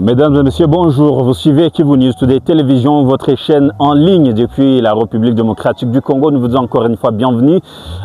Mesdames et messieurs, bonjour. Vous suivez Kivu News Today Télévision, votre chaîne en ligne depuis la République démocratique du Congo. Nous vous disons encore une fois bienvenue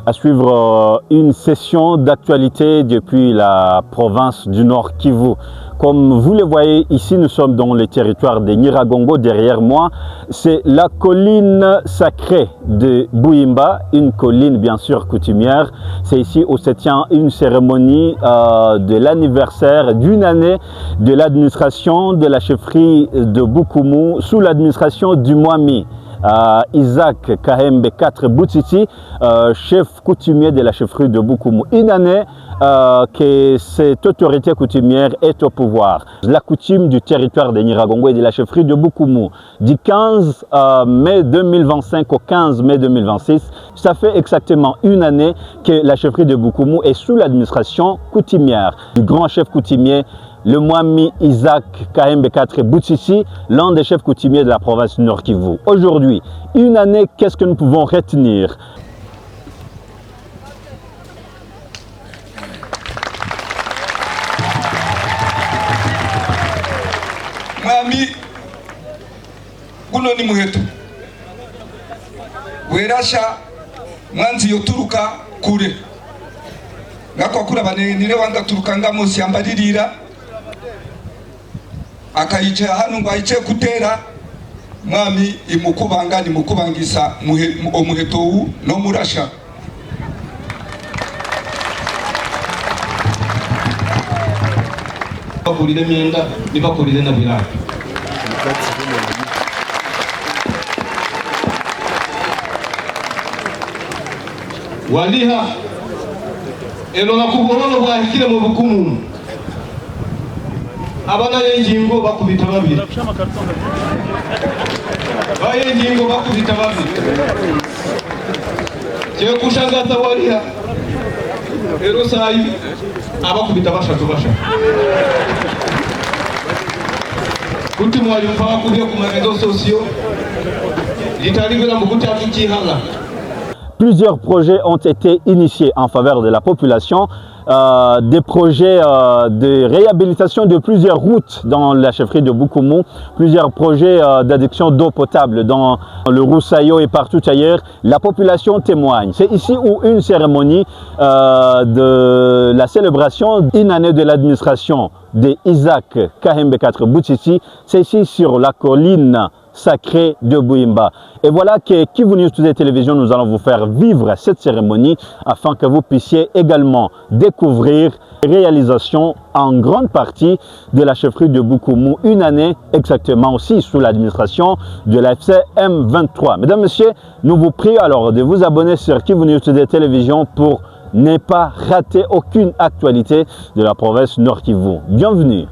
à suivre une session d'actualité depuis la province du Nord Kivu. Comme vous le voyez ici, nous sommes dans le territoire de Nyiragongo. Derrière moi, c'est la colline sacrée de Bouimba, une colline bien sûr coutumière. C'est ici où se tient une cérémonie de l'anniversaire d'une année de l'administration de la chefferie de Bukumu sous l'administration du Mwami. Isaac Kahembe 4 Boutiti, chef coutumier de la chefferie de Bukumu. Une année que cette autorité coutumière est au pouvoir. La coutume du territoire de Nyiragongo et de la chefferie de Bukumu du 15 mai 2025 au 15 mai 2026, ça fait exactement une année que la chefferie de Bukumu est sous l'administration coutumière du grand chef coutumier le Mwami Isaac Kahembe 4 Boutiti, l'un des chefs coutumiers de la province du Nord Kivu. Aujourd'hui, une année, qu'est-ce que nous pouvons retenir? Mwami guno ni muheto werasha mwanzi yoturuka kure ngako kura banenire wanga turuka ngamo syambaririra akayice hano ngo ayice kutera mwami imukubanga ni mukubangisa omuheto wu no murasha bakurire myenda nibakurire na biraka waliha ero nakuborono bwahikire mu Bukumu abana y'ingingo bakubita babiri bayingingo bakubita babiri cyo kushangaza waliha ero sayi abakubita bashatu kuti mwali mpaka kubiye ku marezo sosio litalibera mu kutatu kihala. Plusieurs projets ont été initiés en faveur de la population, des projets de réhabilitation de plusieurs routes dans la chefferie de Bukumu, plusieurs projets d'adduction d'eau potable dans le Roussayo et partout ailleurs. La population témoigne. C'est ici où une cérémonie de la célébration d'une année de l'administration de Isaac Kahembe 4 Boutiti, c'est ici sur la colline sacré de Bouimba. Et voilà que Kivu News Today Télévision, nous allons vous faire vivre cette cérémonie afin que vous puissiez également découvrir les réalisations en grande partie de la chefferie de Bukumu, une année exactement aussi sous l'administration de la FCM 23. Mesdames, Messieurs, nous vous prions alors de vous abonner sur Kivu News Today Télévision pour ne pas rater aucune actualité de la province Nord Kivu. Bienvenue.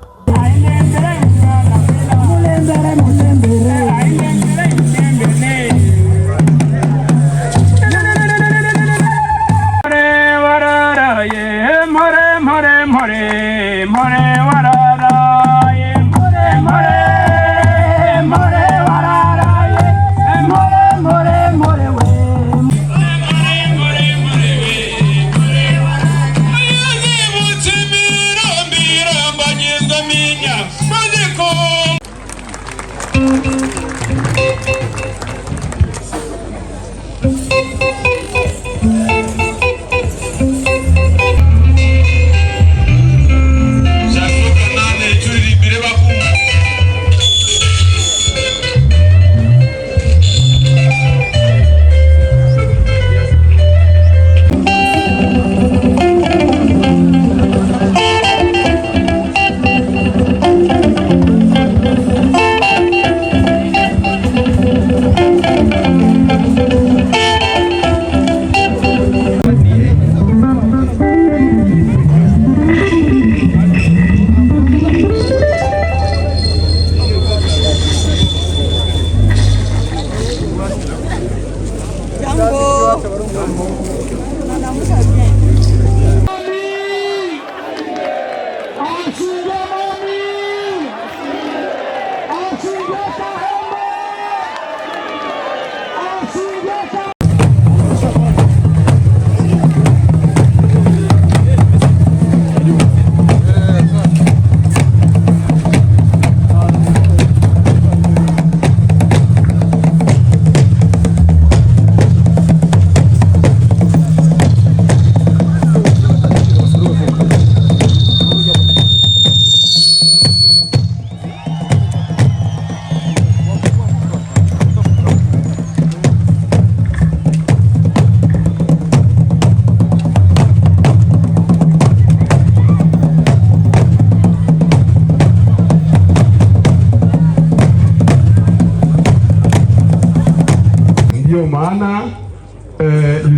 Ndiyo maana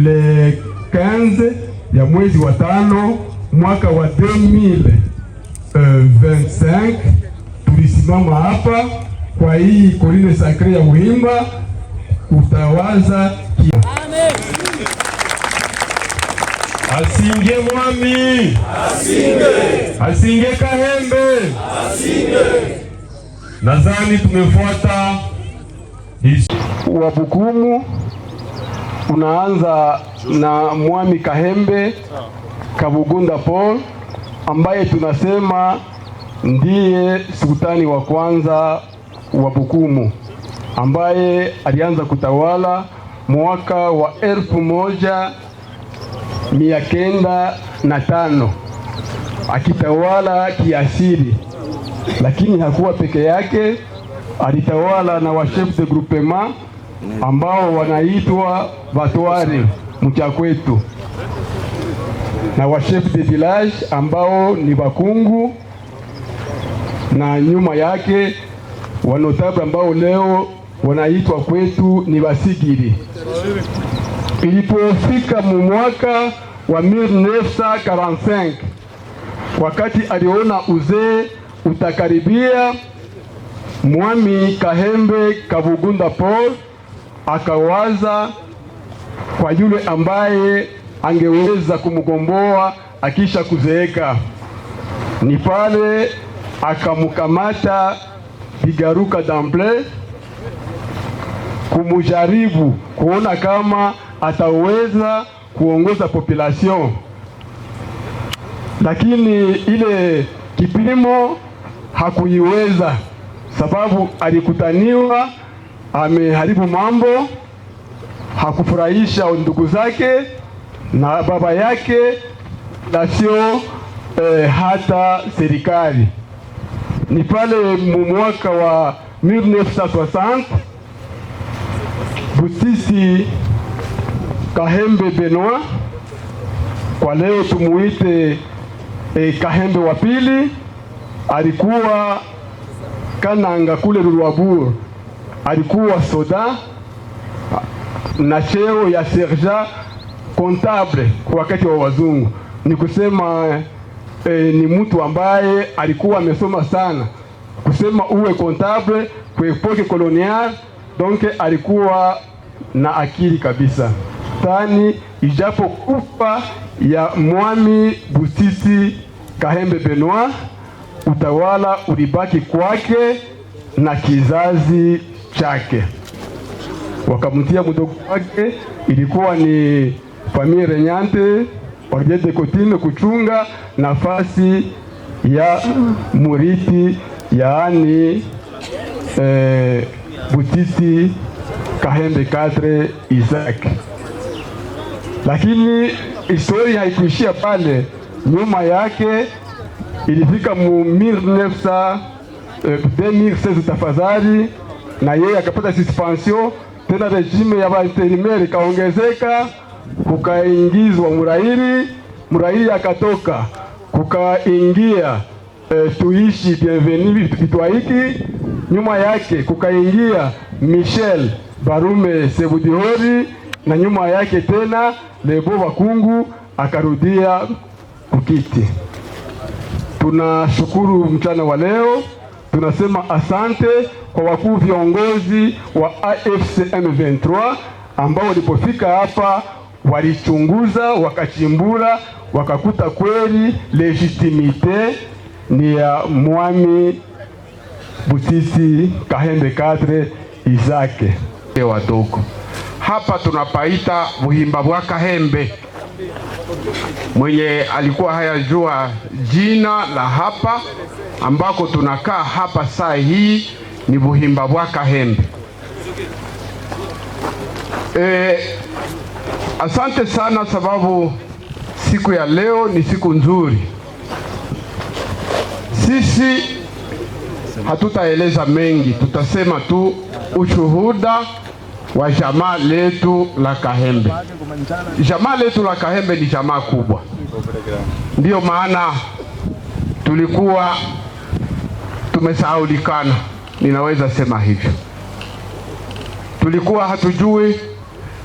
le 15 ya mwezi wa 5 mwaka wa 2025 tulisimama hapa kwa hii Colline Sacrée ya Muhimba utawaza Amen. Asinge mwami, asinge Kahembe, nadhani tumefuata Wabukumu. Unaanza na Mwami Kahembe Kabugunda Paul ambaye tunasema ndiye sultani wa kwanza wa Bukumu, ambaye alianza kutawala mwaka wa 1905 akitawala kiasili, lakini hakuwa peke yake. Alitawala na wa chef de groupement ambao wanaitwa Batware Mchakwetu, na wa chef de village ambao ni Bakungu, na nyuma yake wanotable ambao leo wanaitwa kwetu ni Basigiri. Ilipofika mwaka wa 1945, wakati aliona uzee utakaribia, Mwami Kahembe Kabugunda Paul akawaza kwa yule ambaye angeweza kumgomboa akisha kuzeeka. Ni pale akamkamata Bigaruka Dample kumujaribu kuona kama ataweza kuongoza population, lakini ile kipimo hakuiweza, sababu alikutaniwa ameharibu mambo, hakufurahisha ndugu zake na baba yake na sio hata serikali. Ni pale mwaka wa 1960 Butisi Kahembe Benoit, kwa leo tumuite Kahembe wa pili, alikuwa Kananga kule Rurwabur, alikuwa soda na cheo ya sergent comptable kwa wakati wa wazungu. Ni kusema ni mtu ambaye alikuwa amesoma sana, kusema uwe comptable kwa epoke colonial, donc alikuwa na akili kabisa. Tani ijapo kufa ya Mwami Butisi Kahembe Benoit, utawala ulibaki kwake na kizazi chake. Wakamtia mdogo wake, ilikuwa ni familia renyante wajede kotime kuchunga nafasi ya muriti, yaani Butisi Kahembe Kadre Isaac. Lakini historia haikuishia pale. Nyuma yake ilifika mu 2016 tafadhali, na yeye akapata suspension tena, regime ya intérimaire kaongezeka, kukaingizwa Murairi akatoka, kukaingia tuishi bienvenue Bitwaiki. Nyuma yake kukaingia Michel Barume Sebudihori, na nyuma yake tena Lebo Bakungu akarudia kukiti. Tunashukuru mchana wa leo, tunasema asante kwa wakuu viongozi wa AFC M23 ambao walipofika hapa walichunguza, wakachimbula, wakakuta kweli legitimite ni ya Mwami Butisi Kahembe Kadre Isake. Wadogo hapa tunapaita Buhimba bwa Kahembe. Mwenye alikuwa hayajua jina la hapa ambako tunakaa hapa saa hii ni Buhimba bwa Kahembe. Asante sana, sababu siku ya leo ni siku nzuri. Sisi hatutaeleza mengi, tutasema tu ushuhuda wa jamaa letu la Kahembe. Jamaa letu la Kahembe ni jamaa kubwa, ndiyo maana tulikuwa tumesahaulikana, ninaweza sema hivyo. Tulikuwa hatujui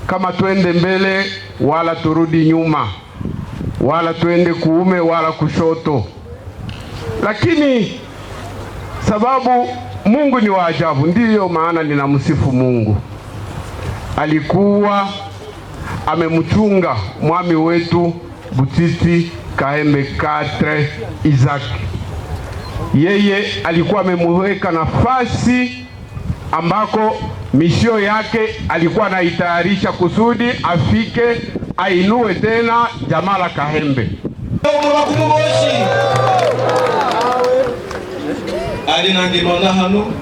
kama twende mbele wala turudi nyuma, wala twende kuume wala kushoto. Lakini sababu Mungu ni wa ajabu, ndiyo maana ninamsifu Mungu. Alikuwa amemchunga mwami wetu Butiti Kahembe Katre Isaac. Yeye alikuwa amemweka nafasi ambako misio yake alikuwa anaitayarisha kusudi afike ainue tena jamaa la Kahembe. alinangimana hano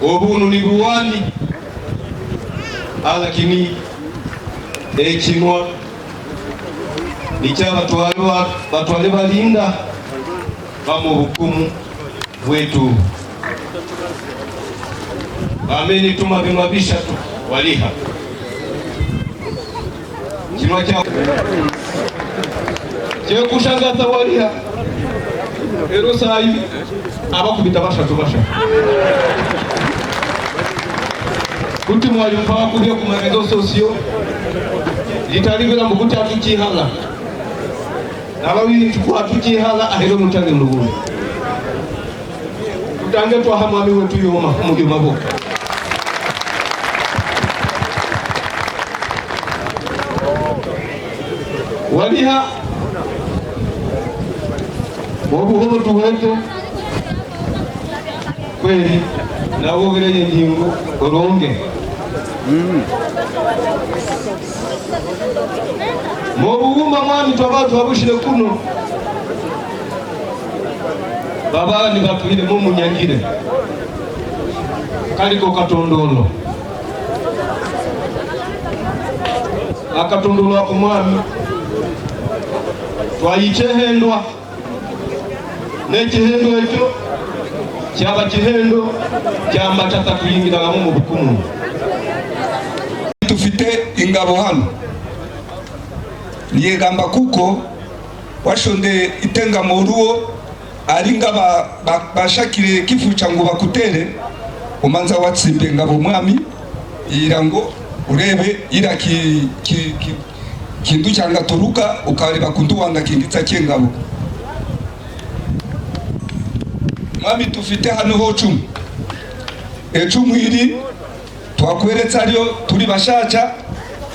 obunu ni buwani alakini ekinwa nicha batwale balinda bamu bukumu bwetu ameni tuma bimabisha tu waliha kinwa cha je kushangaza waliha ero sayi abakubita bashatu kuti mwali mpawa kubyo ku marezo sosio litalibira mu kuti atukihala nabawiri tukwa atukihala ahero mutange mlugu tutange twahamwami wetu yoma mu maboko waliha wabuhoro tuwetu kweli na wogereye ngingo oronge Mobugumba mwami twabatu babushire kuno babani batuhire mu munyangire kaliko katondolo akatondolo ako mwami twayichehendwa nekihendo ekyo kyaba kihendo kyambatata kuyingira mu bukumu. Tufite ingabo hano niyegamba kuko washonde itenga moruo aringa bashakire kifu changu bakutere umanza watsimbe ngabo mwami irango urebe ira kindu cyanga turuka ukareba kundu wanga kinditsa cyengabo mwami tufite hano ho ecumu iri twakweretsa ryo turi bashacha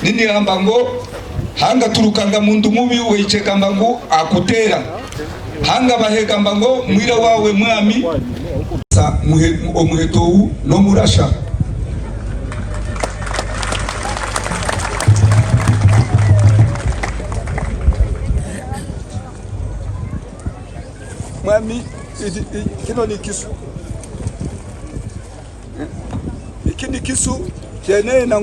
nini gamba ngo hanga turukanga mundu mubi weiche gamba ngo akutera hanga bahegamba ngo mwira wawe mwami sa omuheto no murasha mwami kino ni kisu ikindi kisu chenena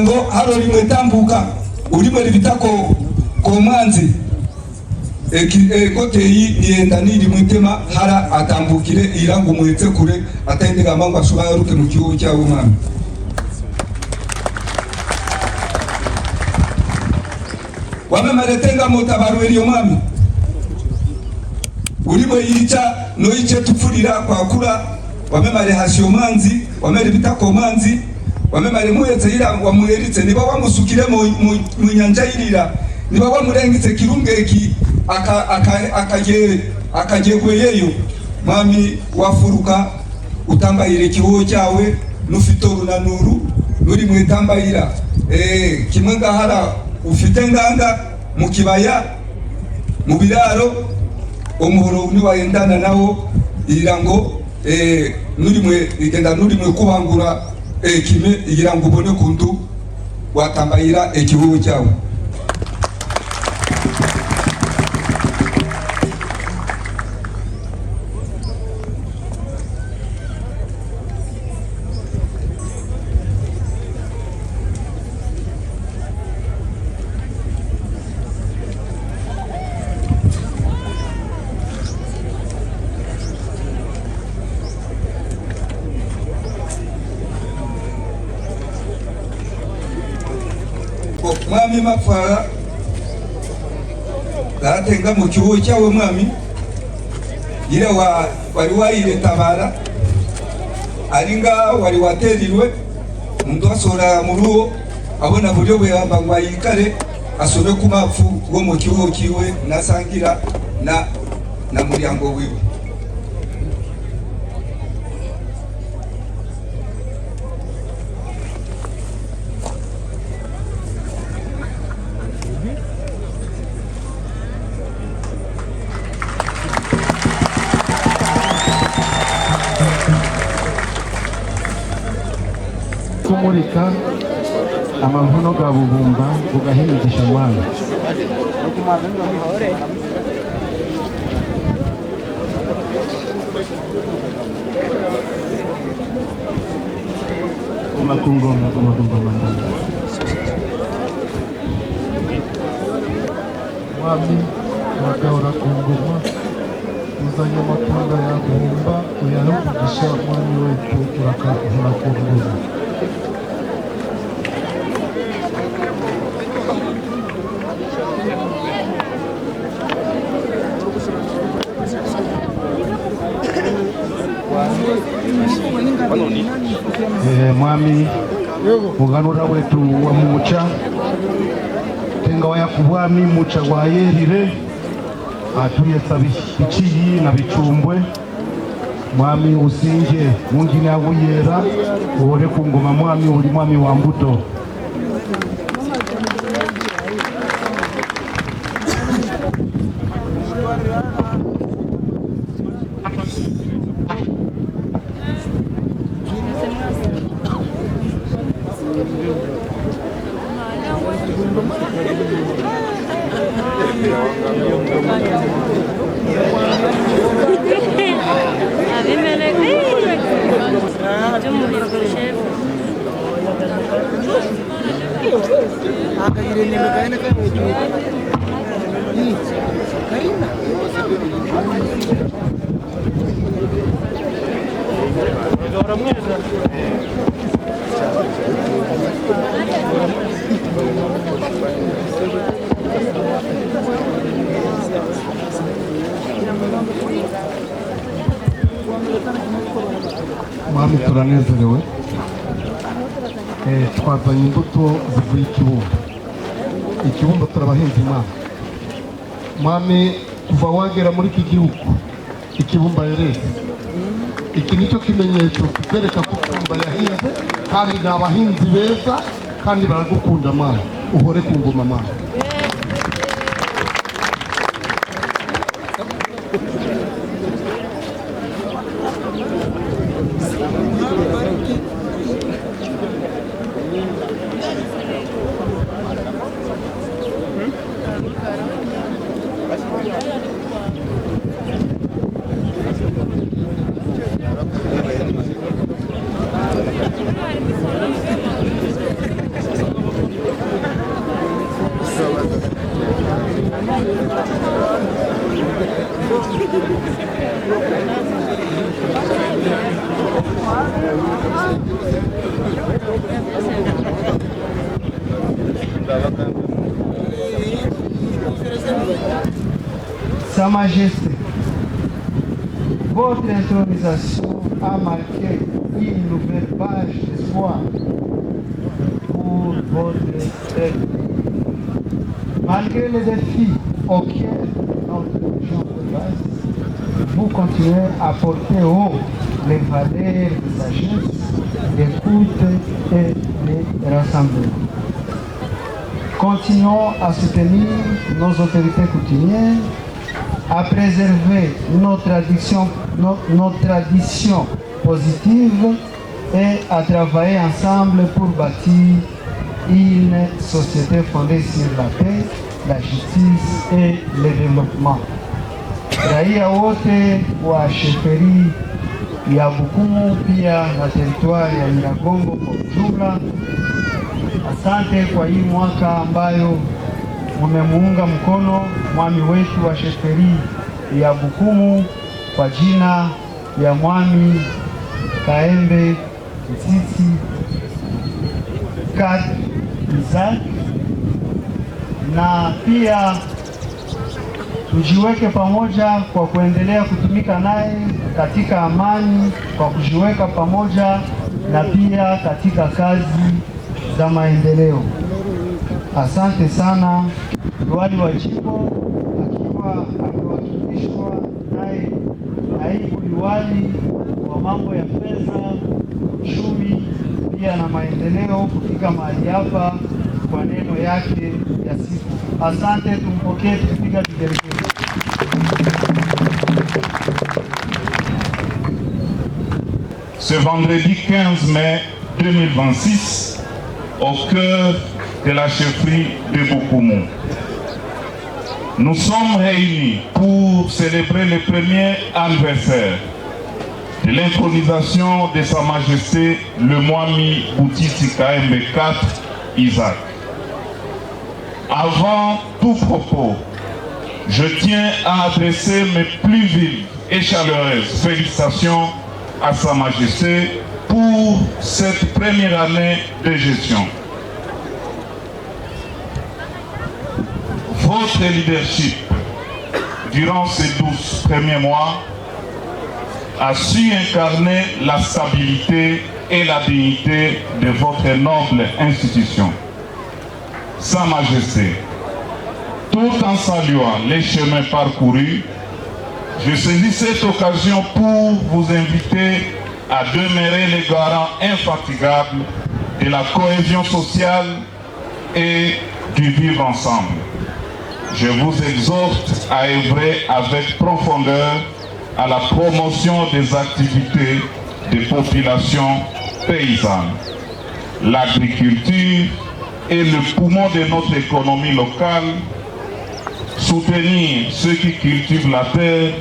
ngo haro limwe tambuka ulimwe libitako ko mwanzi kote yi nienda niri mwitema hara atambukire irangu mwetse kure atendega mangu ashubaruke mu kiwo cyawo mwami wamemaretenga mutabaruwe liyo mwami ulimwe yicha no yiche tupfurira kwa kura wamemare hasio manzi wamere bitako manzi wamemare muhetse ira wamuheritse niba wamusukire mu nyanja irira niba wamurengitse kirungeki akagegwe yeyo mwami wafuruka utambayire kiwo cyawe nufite runanuru nuri mwitambayira kimwe ngahara ufite nganga mu kibaya mu biraro umuhoro ni wayendana nawo irango nuri mwe kubangura kime irango ubone kundu watambayira ekihugu cyawe mwami mafara datenga mu kiwo cyawe mwami ire wari wayiretabara aringa wari waterirwe muntu asora muruo abona buryo bwe yambangwa yikare asore ku mapfu go mu kiwo kiwe nasangira na muryango wiwe. kumurika amavuno ga bubumba bugahingisha mwana umakungoma mandala wami wagaura kungoma uzanye amatanga ya bumba uyahugisha mwami wetu turakahura kungoma. Mwami muganura wetu wa mucha tenga waya kubwami mucha wayerire atuye sabichiyi na bicumbwe mwami usinje mungine aguyera ore kungoma mwami uri mwami wa mbuto Mwami turanezerewe twazanye imbuto zivuye ikibumba turabahinzi mwami kuva wagera muri iki gihugu ikibumba yereze iki nicyo kimenyetso kibereka ko ikibumba yahinze kandi ni abahinzi beza kandi baragukunda mwami uhore ku ngoma mwami. Sa Majesté, votre intronisation a marqué une nouvelle page d'espoir pour votre peuple. Malgré les défis auxquels notre région fait face, vous continuez à porter haut les valeurs de sagesse, d'écoute et de rassemblement. Continuons à soutenir nos autorités coutumières, à préserver nos traditions positives et à travailler ensemble pour bâtir une société fondée sur la paix, la justice et le développement. Raia wote wa sheferi ya Bukumu pia na teritwari ya Nyiragongo kwa ujumla, asante kwa hii mwaka ambayo mumemuunga mkono mwami wetu wa sheferi ya Bukumu kwa jina ya Mwami Kaembe Nsitsi Kat Isaac, na pia tujiweke pamoja kwa kuendelea kutumika naye katika amani, kwa kujiweka pamoja na pia katika kazi za maendeleo. Asante sana. Liwali wa jimbo akiwa akiwakilishwa naye naibu liwali wa mambo ya fedha, uchumi pia na maendeleo kufika mahali hapa kwa neno yake ya siku. Asante, tumpokee tukipiga vigelegele. Ce vendredi 15 mai 2026, au cœur de la chefferie de Boukoumou, nous sommes réunis pour célébrer le premier anniversaire de l'intronisation de Sa Majesté le Mwami Boutiti Kahembe IV Isaac. Avant tout propos, je tiens à adresser mes plus vives et chaleureuses félicitations à Sa Majesté pour cette première année de gestion. Votre leadership durant ces 12 premiers mois a su incarner la stabilité et la dignité de votre noble institution. Sa Majesté, tout en saluant les chemins parcourus, je saisis cette occasion pour vous inviter à demeurer les garants infatigables de la cohésion sociale et du vivre ensemble. Je vous exhorte à œuvrer avec profondeur à la promotion des activités des populations paysannes. L'agriculture est le poumon de notre économie locale. Soutenir ceux qui cultivent la terre,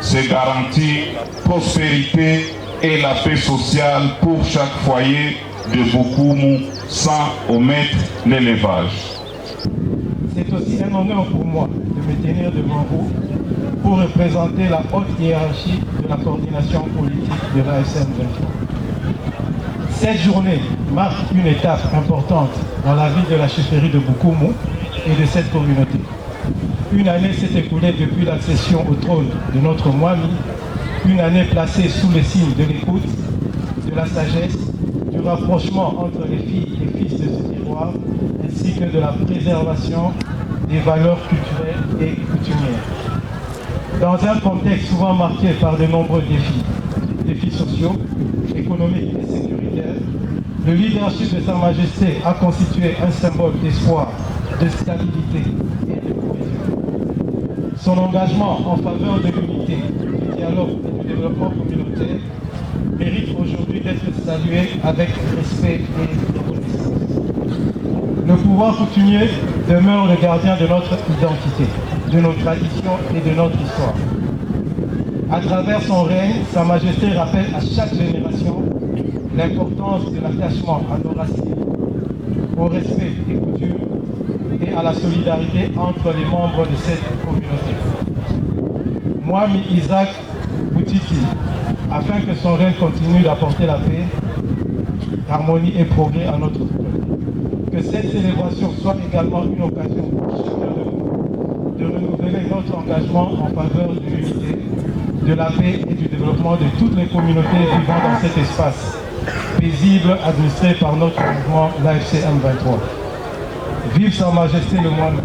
c'est garantir prospérité et la paix sociale pour chaque foyer de Boukoumou sans omettre l'élevage. C'est aussi un honneur pour moi de me tenir devant vous pour représenter la haute hiérarchie de la coordination politique de l'ASM 23. Cette journée marque une étape importante dans la vie de la chefferie de Boukoumou et de cette communauté. Une année s'est écoulée depuis l'accession au trône de notre Mwami, une année placée sous le signe de l'écoute, de la sagesse, du rapprochement entre les filles et fils de ce terroir, ainsi que de la préservation des valeurs culturelles et coutumières. Dans un contexte souvent marqué par de nombreux défis sociaux, économiques et sécuritaires, le leadership de Sa Majesté a constitué un symbole d'espoir, de stabilité et de cohésion. Son engagement en faveur de l'unité, du dialogue et du développement communautaire mérite aujourd'hui d'être salué avec respect et reconnaissance. Le pouvoir coutumier demeure le gardien de notre identité, de nos traditions et de notre histoire. À travers son règne, Sa Majesté rappelle à chaque génération l'importance de l'attachement à nos racines, au respect des coutumes et à la solidarité entre les membres de cette communauté. Mwami Isaac Boutiti, afin que son règne continue d'apporter la paix, harmonie et progrès à notre peuple. Que cette célébration soit également une occasion pour chacun de nous de renouveler notre engagement en faveur de l'unité, de la paix et du développement de toutes les communautés vivant dans cet espace paisible administré par notre mouvement l'AFC M23. Vive Sa Majesté le Mwami,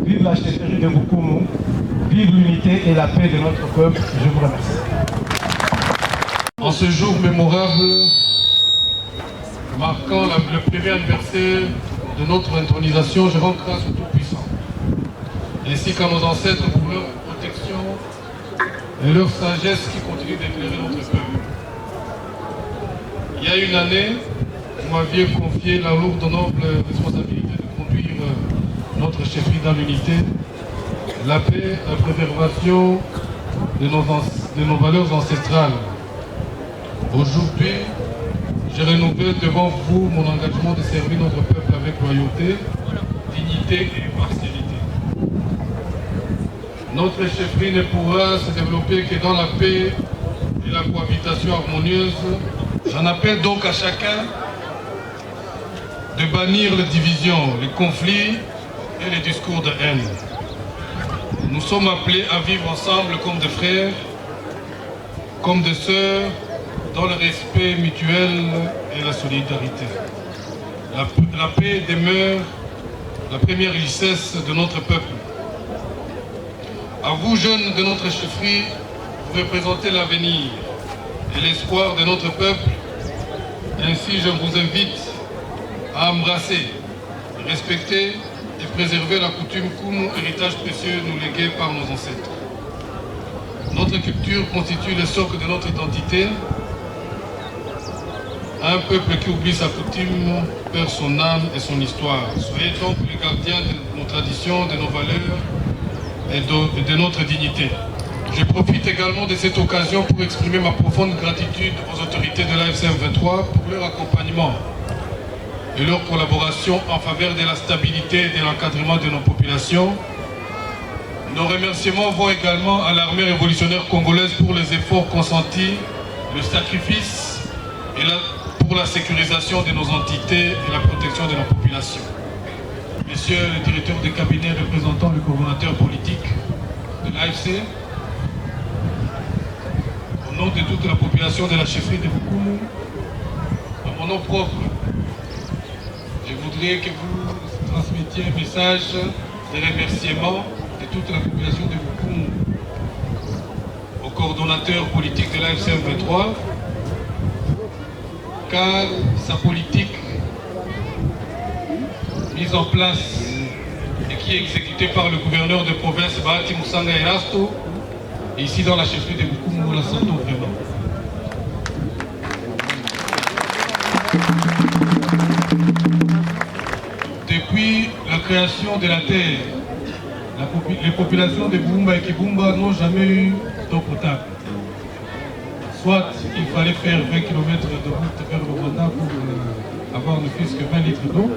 vive la chefferie de Boukoumou, vive l'unité et la paix de notre peuple. Je vous remercie. En ce jour mémorable, marquant le premier anniversaire de notre intronisation, je rends grâce au Tout-Puissant, ainsi qu'à nos ancêtres pour leur protection et leur sagesse qui continue d'éclairer notre peuple. Il y a une année, vous m'aviez confié la lourde et noble responsabilité de conduire notre chefferie dans l'unité, la paix, la préservation de nos valeurs ancestrales. Aujourd'hui, je renouvelle devant vous mon engagement de servir notre peuple avec loyauté, dignité et impartialité. Notre chefferie ne pourra se développer que dans la paix et la cohabitation harmonieuse. J'en appelle donc à chacun de bannir les divisions, les conflits et les discours de haine. Nous sommes appelés à vivre ensemble comme des frères, comme des sœurs, dans le respect mutuel et la solidarité. La paix demeure la première richesse de notre peuple. À vous, jeunes de notre chefferie, vous représentez l'avenir et l'espoir de notre peuple. Ainsi, je vous invite à embrasser, respecter et préserver la coutume Kumu, héritage précieux nous légué par nos ancêtres. Notre culture constitue le socle de notre identité. Un peuple qui oublie sa coutume perd son âme et son histoire. Soyez donc les gardiens de nos traditions, de nos valeurs et de notre dignité. Je profite également de cette occasion pour exprimer ma profonde gratitude aux autorités de l'AFC M23 pour leur accompagnement et leur collaboration en faveur de la stabilité et de l'encadrement de nos populations. Nos remerciements vont également à l'armée révolutionnaire congolaise pour les efforts consentis, le sacrifice et pour la sécurisation de nos entités et la protection de nos populations. Monsieur le directeur de cabinet représentant le coordonnateur politique de l'AFC, au nom de toute la population de la chefferie de Bukumu, à mon nom propre, je voudrais que vous transmettiez un message de remerciement de toute la population de Bukumu au coordonnateur politique de l'AFC M23, car sa politique mise en place et qui est exécutée par le gouverneur de province Bahati Moussanga Erasto, et ici dans la chefferie de Bukumu, nous la sentons vraiment. Depuis la création de la terre, les populations de Bumba et Kibumba n'ont jamais eu d'eau potable. Soit il fallait faire 20 km de route vers le Rwanda pour avoir ne fût-ce que 20 litres d'eau.